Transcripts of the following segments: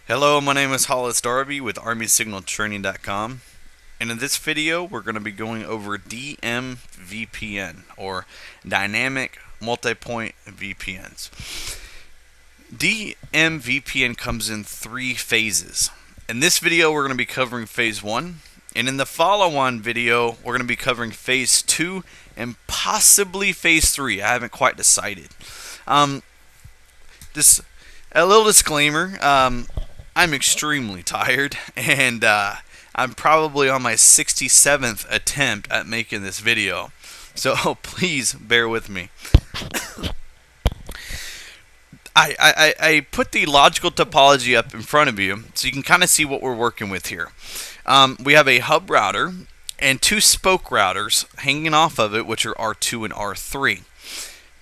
Hello, my name is Hollis Darby with ArmySignalTraining.com, and in this video we're going to be going over DMVPN, or Dynamic Multipoint VPNs. DMVPN comes in three phases. In this video we're going to be covering phase 1, and in the follow-on video we're going to be covering phase 2 and possibly phase 3. I haven't quite decided. Just a little disclaimer. I'm extremely tired, and I'm probably on my 67th attempt at making this video, so please bear with me. I put the logical topology up in front of you so you can kind of see what we're working with here. We have a hub router and two spoke routers hanging off of it, which are R2 and R3.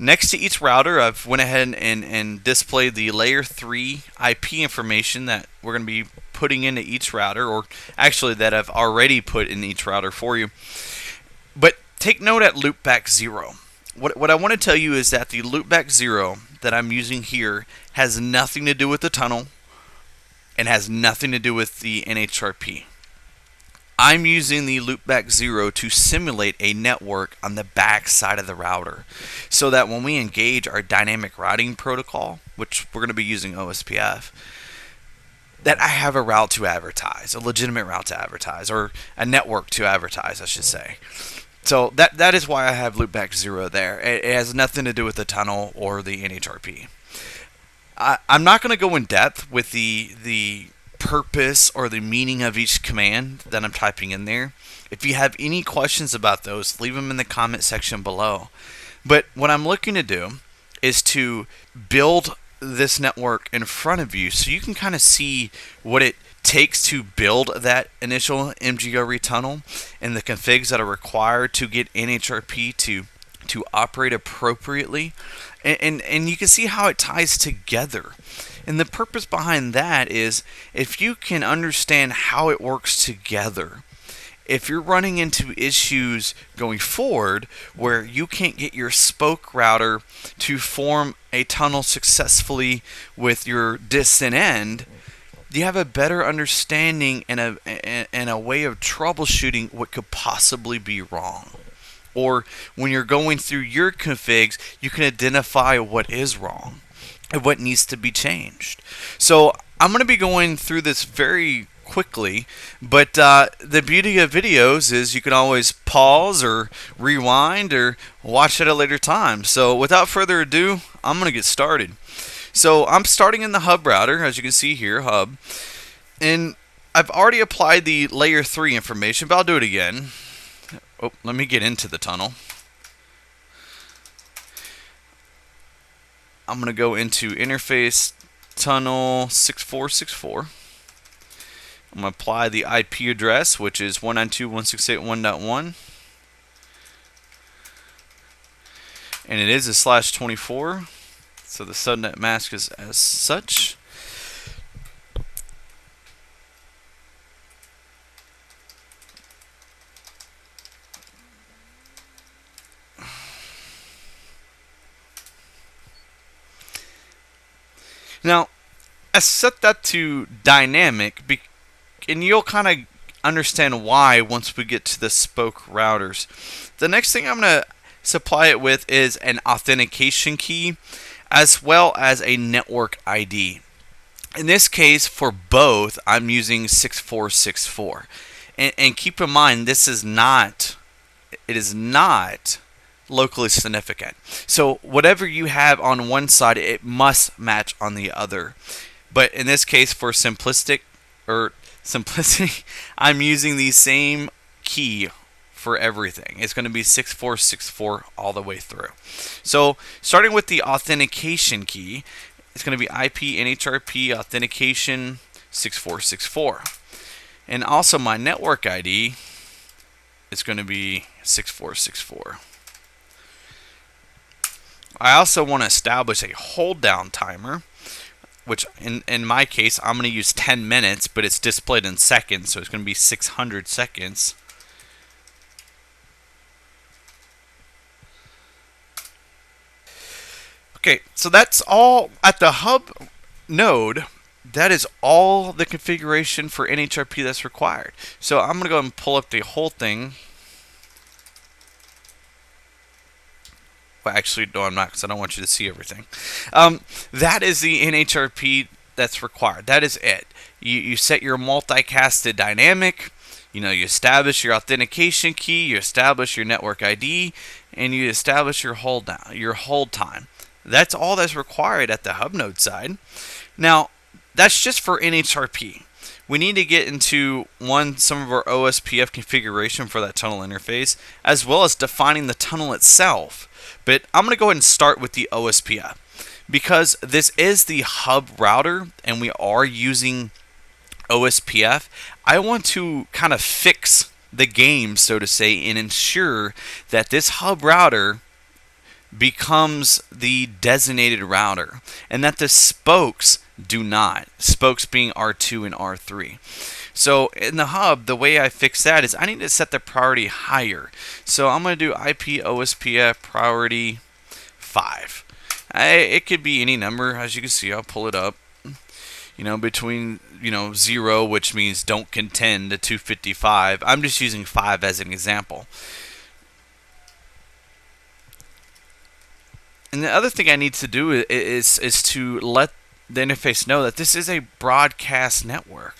Next to each router, I've went ahead and displayed the layer 3 IP information that we're going to be putting into each router, or actually that I've already put in each router for you. But take note at loopback 0. What I want to tell you is that the loopback 0 that I'm using here has nothing to do with the tunnel and has nothing to do with the NHRP. I'm using the loopback 0 to simulate a network on the back side of the router, so that when we engage our dynamic routing protocol, which we're going to be using OSPF, that I have a route to advertise, a legitimate route to advertise, or a network to advertise, I should say. So that is why I have loopback 0 there. It has nothing to do with the tunnel or the NHRP. I'm not going to go in depth with the purpose or the meaning of each command that I'm typing in there. If you have any questions about those, leave them in the comment section below. But what I'm looking to do is to build this network in front of you so you can kind of see what it takes to build that initial MGRE tunnel and the configs that are required to get NHRP to operate appropriately, and you can see how it ties together. And the purpose behind that is, if you can understand how it works together, if you're running into issues going forward where you can't get your spoke router to form a tunnel successfully with your distant end, you have a better understanding and a way of troubleshooting what could possibly be wrong. Or when you're going through your configs, you can identify what is wrong and what needs to be changed. So I'm going to be going through this very quickly, but the beauty of videos is you can always pause or rewind or watch at a later time. So without further ado, I'm going to get started. So I'm starting in the hub router, as you can see here, hub, and I've already applied the layer 3 information, but I'll do it again. Oh, let me get into the tunnel. I'm going to go into interface tunnel 6464. I'm going to apply the IP address, which is 192.168.1.1. And it is a /24. So the subnet mask is as such. Now, I set that to dynamic, and you'll kind of understand why once we get to the spoke routers. The next thing I'm going to supply it with is an authentication key, as well as a network ID. In this case, for both, I'm using 6464. And keep in mind, it is not locally significant. So whatever you have on one side, it must match on the other. But in this case, for simplicity, I'm using the same key for everything. It's going to be 6464 all the way through. So starting with the authentication key, it's going to be IP NHRP authentication 6464. And also my network ID is going to be 6464. I also want to establish a hold down timer, which in my case I'm going to use 10 minutes, but it's displayed in seconds, so it's going to be 600 seconds. Okay, so that's all at the hub node. that is all the configuration for NHRP that's required. So I'm going to go and pull up the whole thing. Well, actually, no, I'm not, because I don't want you to see everything. That is the NHRP that's required. That is it. You set your multicasted dynamic. You establish your authentication key. You establish your network ID, and you establish your hold time. That's all that's required at the hub node side. Now, that's just for NHRP. We need to get into some of our OSPF configuration for that tunnel interface, as well as defining the tunnel itself. But I'm going to go ahead and start with the OSPF, because this is the hub router and we are using OSPF. I want to kind of fix the game, so to say, and ensure that this hub router becomes the designated router and that the spokes do not. Spokes being R2 and R3. So in the hub, the way I fix that is I need to set the priority higher. So I'm going to do IP OSPF priority 5. It could be any number. As you can see, I'll pull it up. Between 0, which means don't contend, to 255. I'm just using 5 as an example. And the other thing I need to do is to let the interface know that this is a broadcast network.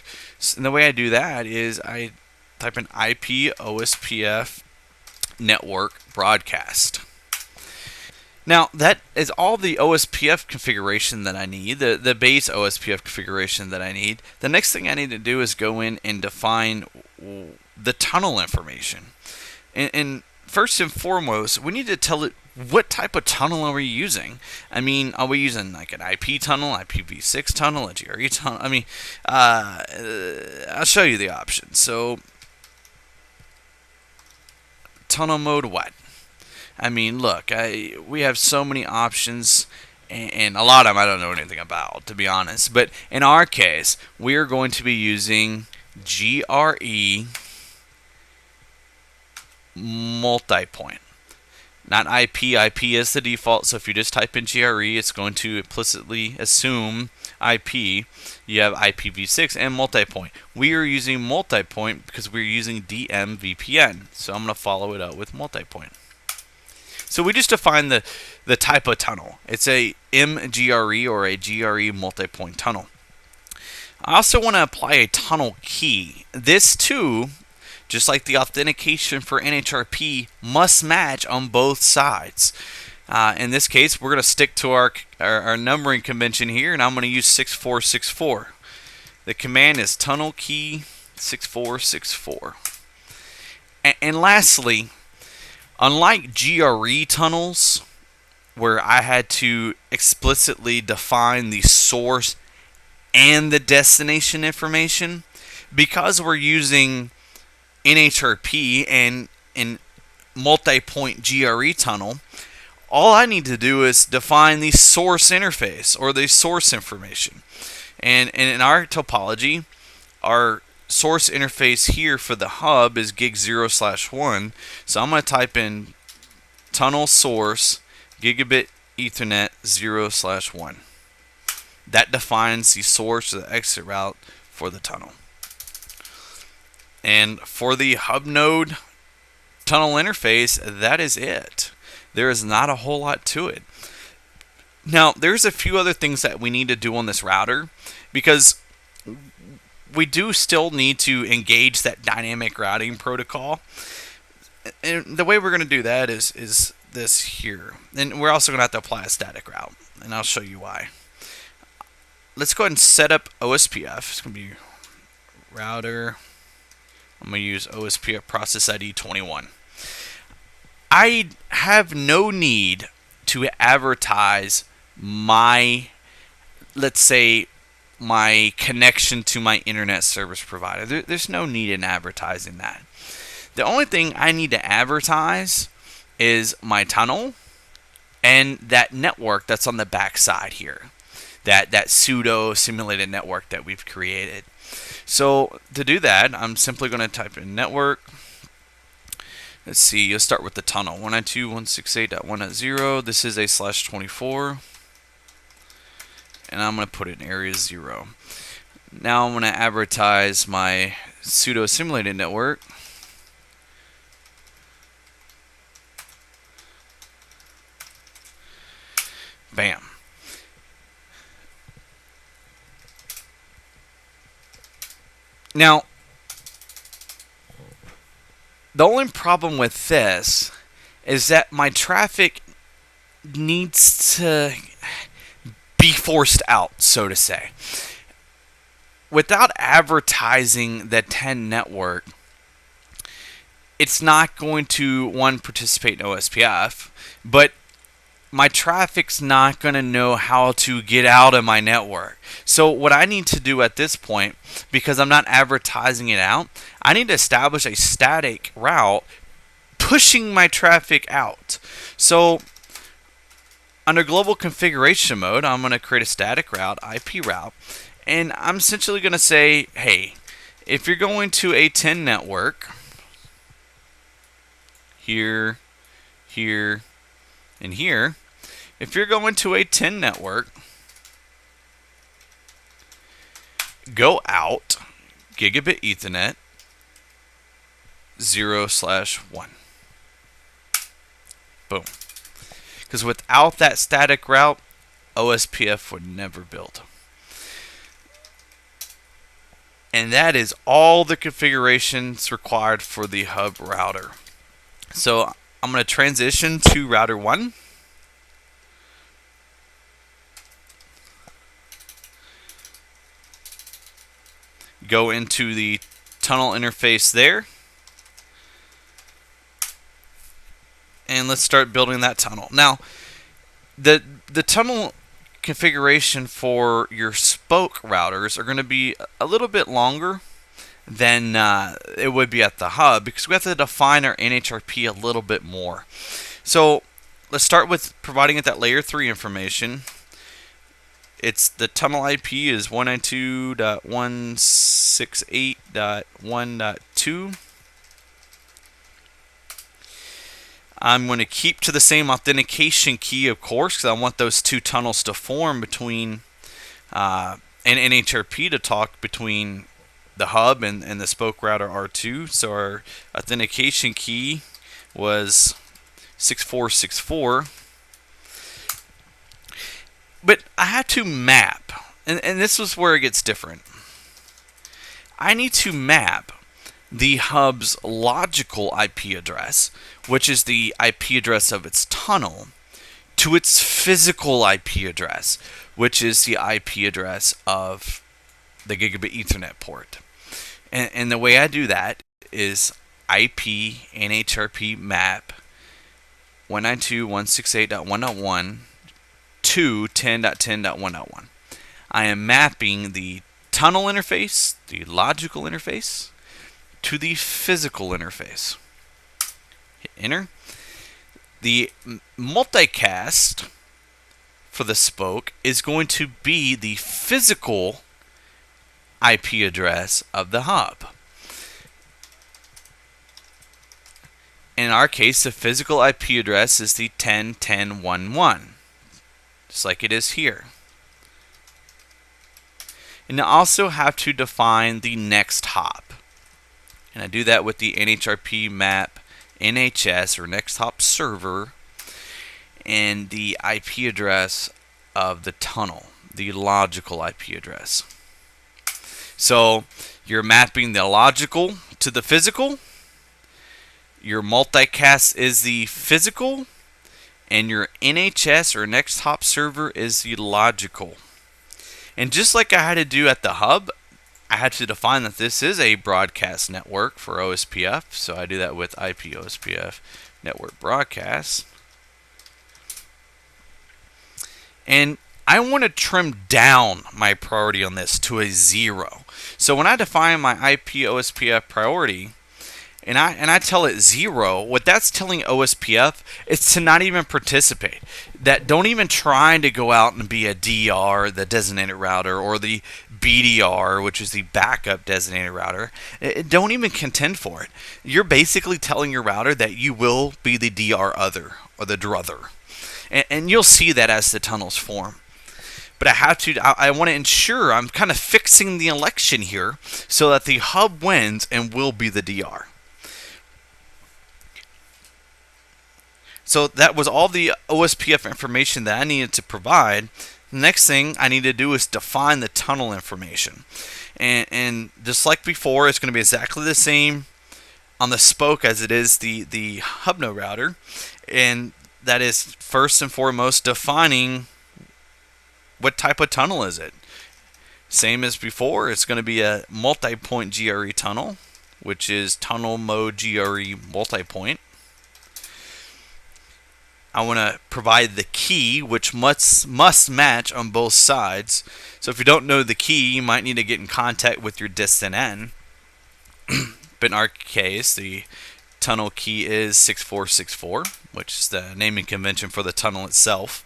And the way I do that is I type in IP OSPF network broadcast. Now, that is all the OSPF configuration that I need, the base OSPF configuration that I need. The next thing I need to do is go in and define the tunnel information. And first and foremost, we need to tell it what type of tunnel are we using. I mean, are we using like an IP tunnel, IPv6 tunnel, a GRE tunnel? I mean, I'll show you the options. So, tunnel mode what? I mean, look, we have so many options, and a lot of them I don't know anything about, to be honest. But in our case, we are going to be using GRE multipoint. Not IP. IP is the default, so if you just type in GRE, it's going to implicitly assume IP. You have IPv6 and multipoint. We are using multipoint because we're using DMVPN, so I'm going to follow it up with multipoint. So we just defined the type of tunnel. It's a MGRE or a GRE multipoint tunnel. I also want to apply a tunnel key. This too, just like the authentication for NHRP, must match on both sides. In this case, we're going to stick to our numbering convention here, and I'm going to use 6464. The command is tunnel key 6464. And lastly, unlike GRE tunnels, where I had to explicitly define the source and the destination information, because we're using NHRP and multi-point GRE tunnel, all I need to do is define the source interface or the source information. And in our topology, our source interface here for the hub is gig 0/1. So I'm going to type in tunnel source gigabit Ethernet 0/1. That defines the source or the exit route for the tunnel. And for the hub node tunnel interface, that is it. There is not a whole lot to it. Now, there's a few other things that we need to do on this router, because we do still need to engage that dynamic routing protocol. And the way we're going to do that is this here. And we're also going to have to apply a static route, and I'll show you why. Let's go ahead and set up OSPF. It's going to be router. I'm going to use OSPF process ID 21. I have no need to advertise my, let's say, my connection to my internet service provider. There's no need in advertising that. The only thing I need to advertise is my tunnel and that network that's on the back side here. That pseudo simulated network that we've created. So to do that, I'm simply going to type in network. Let's see, you'll start with the tunnel. 192.168.1.0. This is a /24. and I'm going to put it in area 0. Now I'm going to advertise my pseudo simulated network. Bam. Now, the only problem with this is that my traffic needs to be forced out, so to say. Without advertising the 10 network, it's not going to, one, participate in OSPF, but my traffic's not going to know how to get out of my network. So what I need to do at this point, because I'm not advertising it out, I need to establish a static route pushing my traffic out. So under global configuration mode, I'm going to create a static route, IP route, and I'm essentially going to say, hey, if you're going to a 10 network, here, here, and here, if you're going to a 10 network, go out gigabit Ethernet 0/1. Boom. Because without that static route, OSPF would never build. And that is all the configurations required for the hub router. So I'm going to transition to router 1. Go into the tunnel interface there. And let's start building that tunnel. Now, the tunnel configuration for your spoke routers are going to be a little bit longer than it would be at the hub, because we have to define our NHRP a little bit more. So let's start with providing it that layer 3 information. It's the tunnel IP is 192.168.1.2. I'm going to keep to the same authentication key, of course, because I want those two tunnels to form between an NHRP to talk between the hub and the spoke router R2. So our authentication key was 6464. But I had to map, and this was where it gets different. I need to map the hub's logical IP address, which is the IP address of its tunnel, to its physical IP address, which is the IP address of the gigabit Ethernet port. And the way I do that is IP NHRP map 192.168.1.1 to 10.10.1.1. I am mapping the tunnel interface, the logical interface, to the physical interface. Hit enter. The multicast for the spoke is going to be the physical IP address of the hub. In our case, the physical IP address is the 10.10.1.1, just like it is here. And I also have to define the next hop. And I do that with the NHRP map NHS, or next hop server, and the IP address of the tunnel, the logical IP address. So you're mapping the logical to the physical. Your multicast is the physical, and your NHS, or next hop server, is the logical. And just like I had to do at the hub, I had to define that this is a broadcast network for OSPF. So I do that with IP OSPF network broadcast. And I want to trim down my priority on this to a 0. So when I define my IP OSPF priority, and I tell it 0, what that's telling OSPF is to not even participate. That don't even try to go out and be a DR, the designated router, or the BDR, which is the backup designated router. Don't even contend for it. You're basically telling your router that you will be the DR other, or the druther. And you'll see that as the tunnels form. but I want to ensure I'm kind of fixing the election here so that the hub wins and will be the DR. So that was all the OSPF information that I needed to provide. The next thing I need to do is define the tunnel information. And just like before, it's going to be exactly the same on the spoke as it is the hub node router. And that is first and foremost defining what type of tunnel is it. Same as before, it's going to be a multi-point GRE tunnel, which is tunnel mode GRE multi-point. I want to provide the key, which must match on both sides. So if you don't know the key, you might need to get in contact with your distant end. But in our case, the tunnel key is 6464, which is the naming convention for the tunnel itself.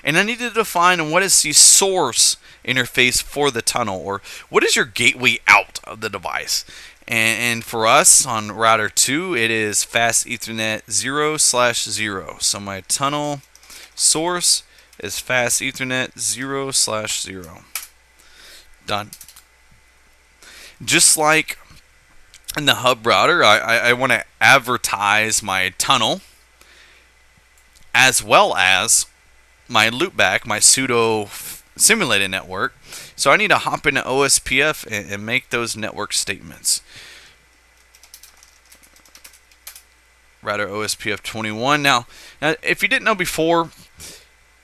And I need to define what is the source interface for the tunnel, or what is your gateway out of the device. And for us on router 2, it is fast Ethernet 0/0. So my tunnel source is fast Ethernet 0/0. Done. Just like in the hub router, I want to advertise my tunnel as well as my loopback, my pseudo simulated network. So I need to hop into OSPF and make those network statements. Router OSPF 21. Now, if you didn't know before,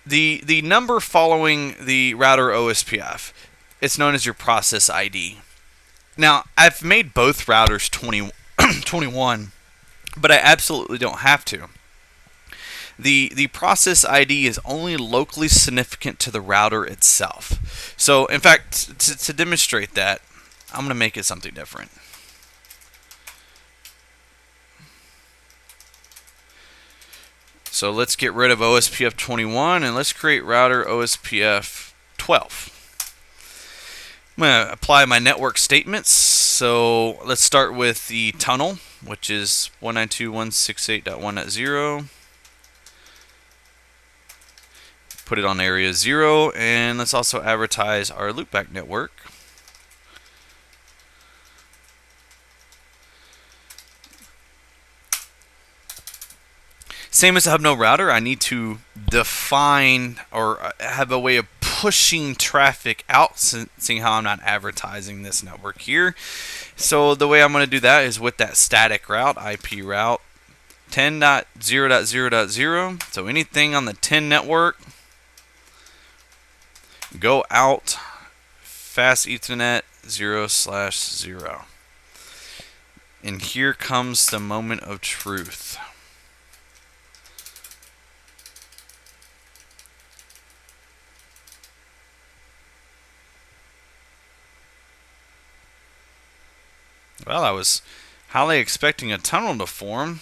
the number following the router OSPF, it's known as your process ID. Now, I've made both routers 21, but I absolutely don't have to. The process ID is only locally significant to the router itself. So, in fact, to demonstrate that, I'm going to make it something different. So let's get rid of OSPF 21 and let's create router OSPF 12. I'm going to apply my network statements. So let's start with the tunnel, which is 192.168.1.0. Put it on area 0, and let's also advertise our loopback network. Same as the hub node router, I need to define or have a way of pushing traffic out, seeing how I'm not advertising this network here. So the way I'm going to do that is with that static route, IP route 10.0.0.0. So anything on the 10 network, go out fast Ethernet 0/0. And here comes the moment of truth. Well, I was highly expecting a tunnel to form.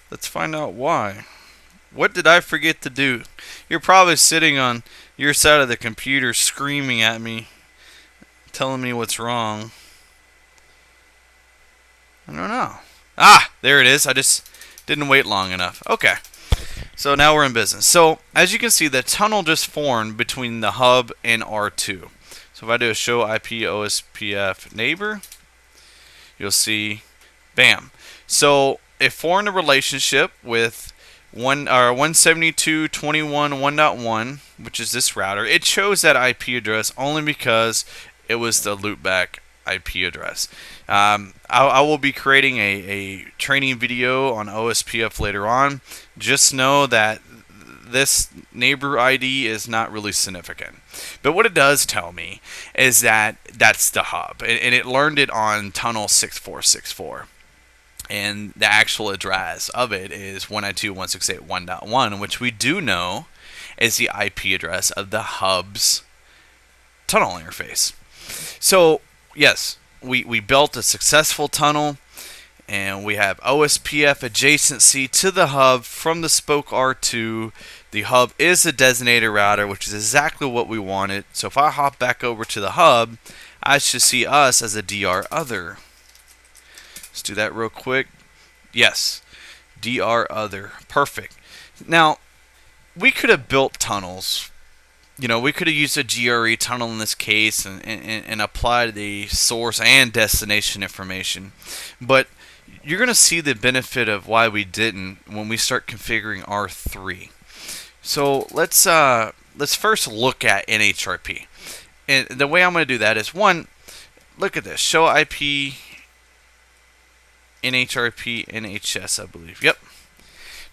Let's find out why. What did I forget to do? You're probably sitting on your side of the computer screaming at me, telling me what's wrong. I don't know. Ah, there it is. I just didn't wait long enough. Okay. So now we're in business. So as you can see, the tunnel just formed between the hub and R2. So if I do a show IP OSPF neighbor, you'll see, bam. So it formed a relationship with 172.21.1.1, which is this router. It chose that IP address only because it was the loopback IP address. I will be creating a training video on OSPF later on. Just know that this neighbor ID is not really significant. But what it does tell me is that that's the hub. And it learned it on tunnel 6464. And the actual address of it is 192.168.1.1, which we do know is the IP address of the hub's tunnel interface. So, yes, we built a successful tunnel, and we have OSPF adjacency to the hub from the spoke R2. The hub is a designated router, which is exactly what we wanted. So if I hop back over to the hub, I should see us as a DR other. Let's do that real quick. Yes, DR other. Perfect. Now, we could have built tunnels. We could have used a GRE tunnel in this case and applied the source and destination information. But you're going to see the benefit of why we didn't when we start configuring R3. So let's first look at NHRP. And the way I'm going to do that is, one, look at this. Show IP NHRP NHS, I believe. Yep.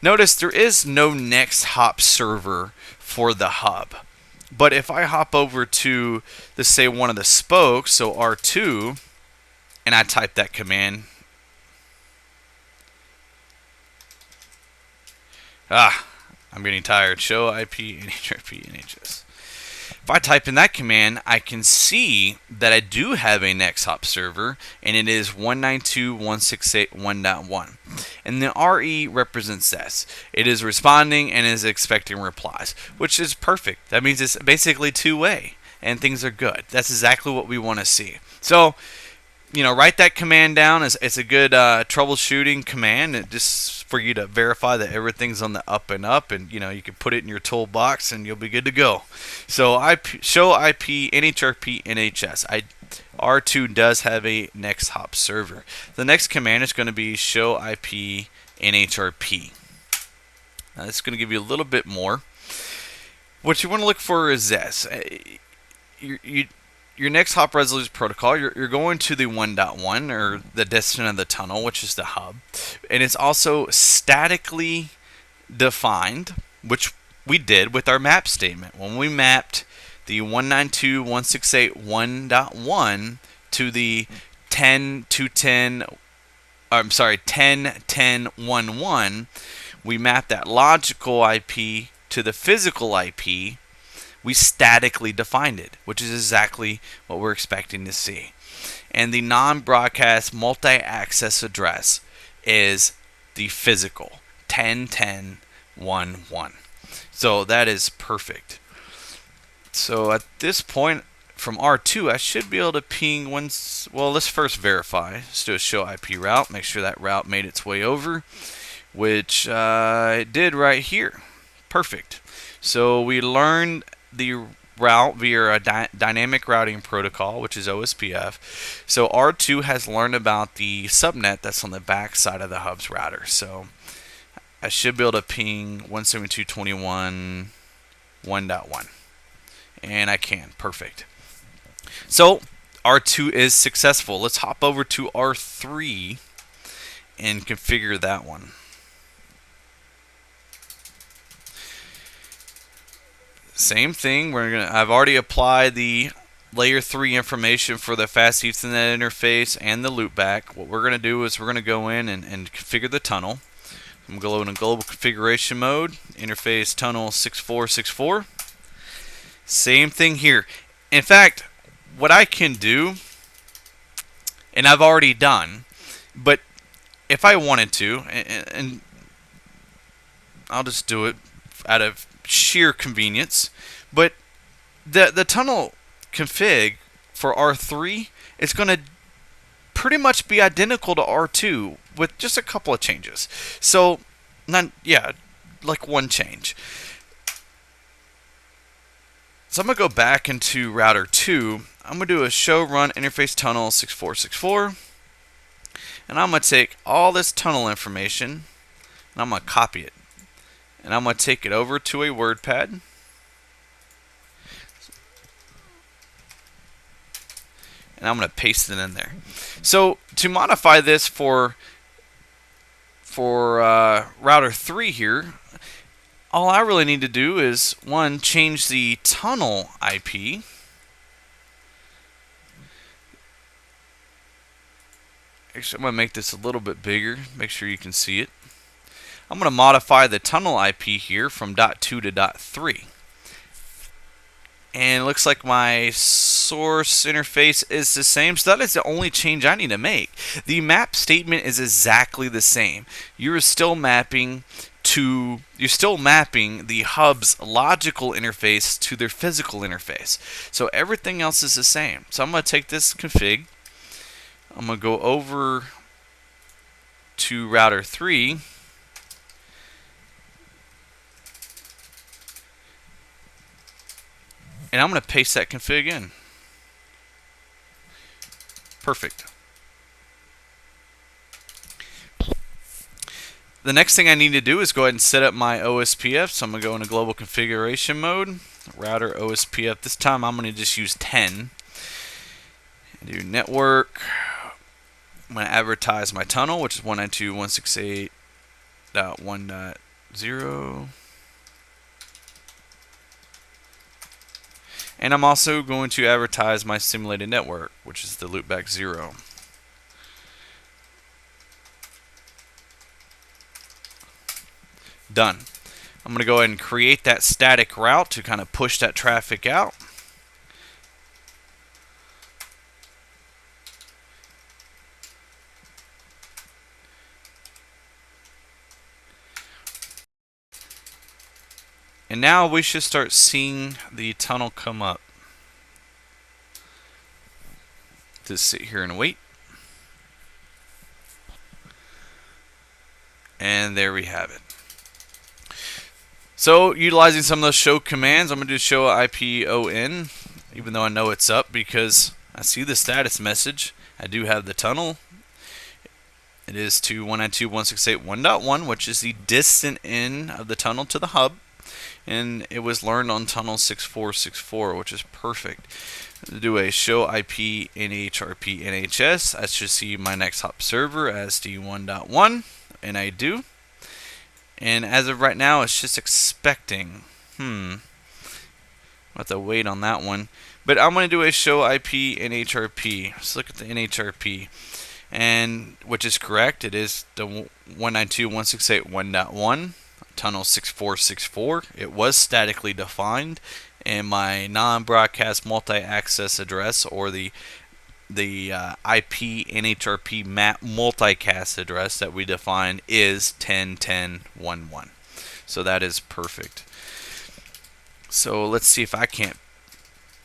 Notice there is no next hop server for the hub. But if I hop over to, let's say, one of the spokes, so R2, and I type that command. I'm getting tired. Show IP NHRP NHS. If I type in that command, I can see that I do have a next hop server, and it is 192.168.1.1. And the RE represents this. It is responding and is expecting replies, which is perfect. That means it's basically two-way, and things are good. That's exactly what we want to see. So, write that command down. It's a good troubleshooting command, just for you to verify that everything's on the up and up, and you can put it in your toolbox and you'll be good to go. So show IP NHRP NHS. R2 does have a next hop server. The next command is going to be show IP NHRP. Now, this is going to give you a little bit more. What you want to look for is this. Your next hop resolution protocol, you're going to the 1.1, or the destination of the tunnel, which is the hub. And it's also statically defined, which we did with our map statement. When we mapped the 192.168.1.1 to the 10.10.11, we mapped that logical IP to the physical IP. We statically defined it, which is exactly what we're expecting to see. And the non-broadcast multi-access address is the physical 10.10.1.1. So that is perfect. So at this point from R2, I should be able to ping once. Well, let's first verify. Let's do a show IP route. Make sure that route made its way over, which it did right here. Perfect. So we learned the route via a dynamic routing protocol, which is OSPF. So R2 has learned about the subnet that's on the back side of the hub's router. So I should be able to ping 172.21.1.1. And I can. Perfect. So R2 is successful. Let's hop over to R3 and configure that one. Same thing. I've already applied the layer 3 information for the fast Ethernet interface and the loopback. What we're going to do is we're going to go in and configure the tunnel. I'm going to go into global configuration mode, interface tunnel 6464. Same thing here. In fact, what I can do, and I've already done, but if I wanted to, and I'll just do it out of sheer convenience, but the tunnel config for R3 is going to pretty much be identical to R2 with just a couple of changes. So, like one change. So I'm going to go back into router 2. I'm going to do a show run interface tunnel 6464. And I'm going to take all this tunnel information and I'm going to copy it. And I'm going to take it over to a WordPad. And I'm going to paste it in there. So to modify this for router 3 here, all I really need to do is, one, change the tunnel IP. Actually, I'm going to make this a little bit bigger, make sure you can see it. I'm going to modify the tunnel IP here from .2 to .3. And it looks like my source interface is the same, so that is the only change I need to make. The map statement is exactly the same. You're still mapping the hub's logical interface to their physical interface. So everything else is the same. So I'm going to take this config. I'm going to go over to router 3. And I'm going to paste that config in. Perfect. The next thing I need to do is go ahead and set up my OSPF. So I'm going to go into global configuration mode, router OSPF. This time I'm going to just use 10. Do network. I'm going to advertise my tunnel, which is 192.168.1.0. And I'm also going to advertise my simulated network, which is the loopback 0. Done. I'm going to go ahead and create that static route to kind of push that traffic out. And now we should start seeing the tunnel come up. Just sit here and wait. And there we have it. So, utilizing some of those show commands, I'm going to do show IPON, even though I know it's up because I see the status message. I do have the tunnel. It is to 192.168.1.1, which is the distant end of the tunnel to the hub. And it was learned on tunnel 6464, which is perfect. To do a show IP NHRP NHS, I should see my next hop server as D1.1, and I do. And as of right now, it's just expecting. I'll have to wait on that one. But I'm going to do a show IP NHRP. Let's look at the NHRP, and which is correct. It is the 192.168.1.1. Tunnel 6464. It was statically defined, and my non-broadcast multi-access address, or the IP NHRP map multicast address that we define, is 10.10.1.1. So that is perfect. So let's see if I can't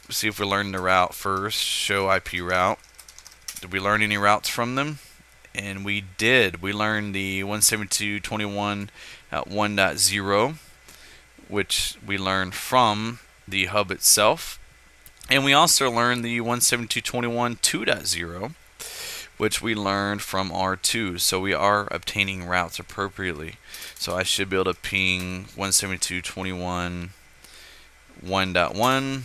see if we learned the route first. Show IP route. Did we learn any routes from them? And we did. We learned the 172.21.1.0, which we learned from the hub itself. And we also learned the 172.21.2.0, which we learned from R2. So we are obtaining routes appropriately. So I should be able to ping 172.21.1.1,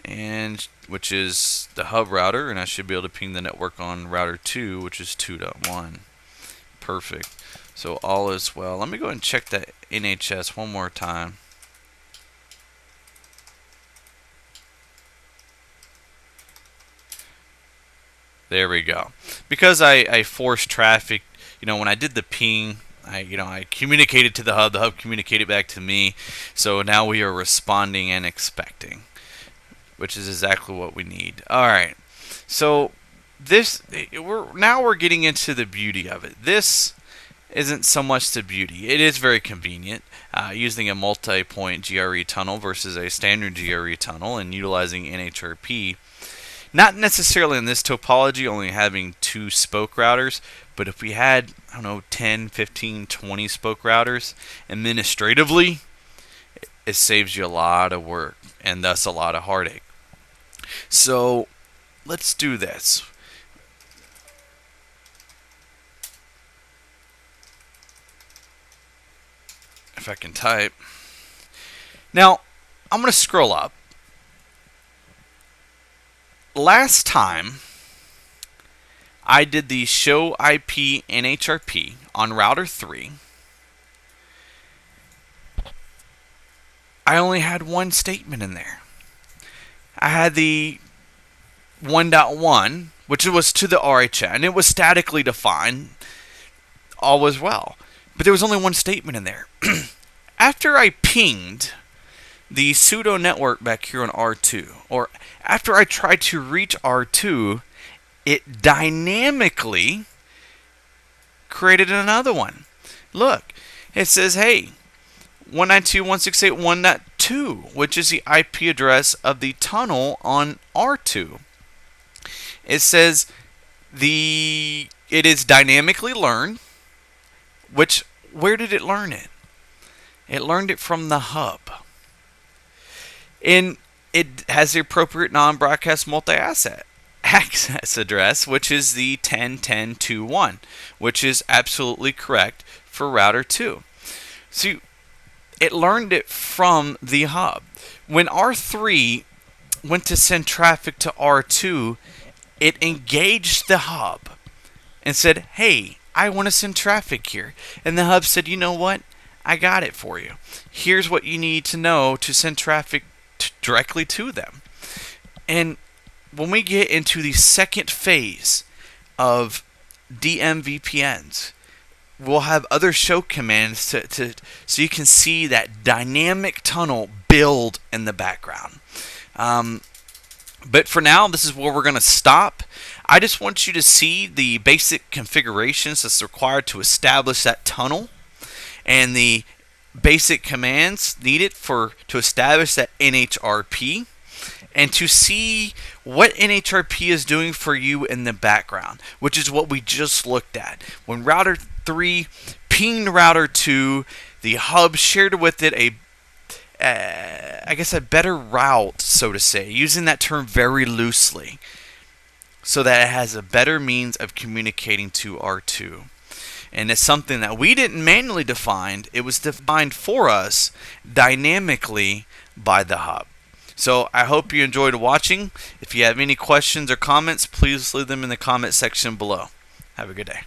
and which is the hub router, and I should be able to ping the network on router 2, which is 2.1. Perfect. So all is well. Let me go and check that NHS one more time. There we go. Because I forced traffic, when I did the ping, I communicated to the hub communicated back to me. So now we are responding and expecting, which is exactly what we need. All right. So we're getting into the beauty of it. This isn't so much the beauty. It is very convenient using a multi-point GRE tunnel versus a standard GRE tunnel, and utilizing NHRP. Not necessarily in this topology, only having 2 spoke routers, but if we had, 10, 15, 20 spoke routers, administratively, it saves you a lot of work and thus a lot of heartache. So let's do this. If I can type. Now, I'm going to scroll up. Last time I did the show IP NHRP on router 3, I only had one statement in there. I had the 1.1, which was to the RHA, and it was statically defined. All was well. But there was only one statement in there. After I pinged the pseudo network back here on R2, or after I tried to reach R2, it dynamically created another one. Look, it says, hey, 192.168.1.2, which is the IP address of the tunnel on R2. It says it is dynamically learned, where did it learn it? It learned it from the hub. And it has the appropriate non-broadcast multi-asset access address, which is the 10.10.2.1, which is absolutely correct for router 2. So it learned it from the hub. When R3 went to send traffic to R2, it engaged the hub and said, hey, I want to send traffic here. And the hub said, you know what? I got it for you. Here's what you need to know to send traffic directly to them. And when we get into the second phase of DMVPNs, we'll have other show commands so you can see that dynamic tunnel build in the background. But for now, this is where we're going to stop. I just want you to see the basic configurations that's required to establish that tunnel and the basic commands needed to establish that NHRP, and to see what NHRP is doing for you in the background, which is what we just looked at. When router 3 pinged router 2, the hub shared with it a better route, so to say, using that term very loosely, so that it has a better means of communicating to R2. And it's something that we didn't manually define. It was defined for us dynamically by the hub. So I hope you enjoyed watching. If you have any questions or comments, please leave them in the comment section below. Have a good day.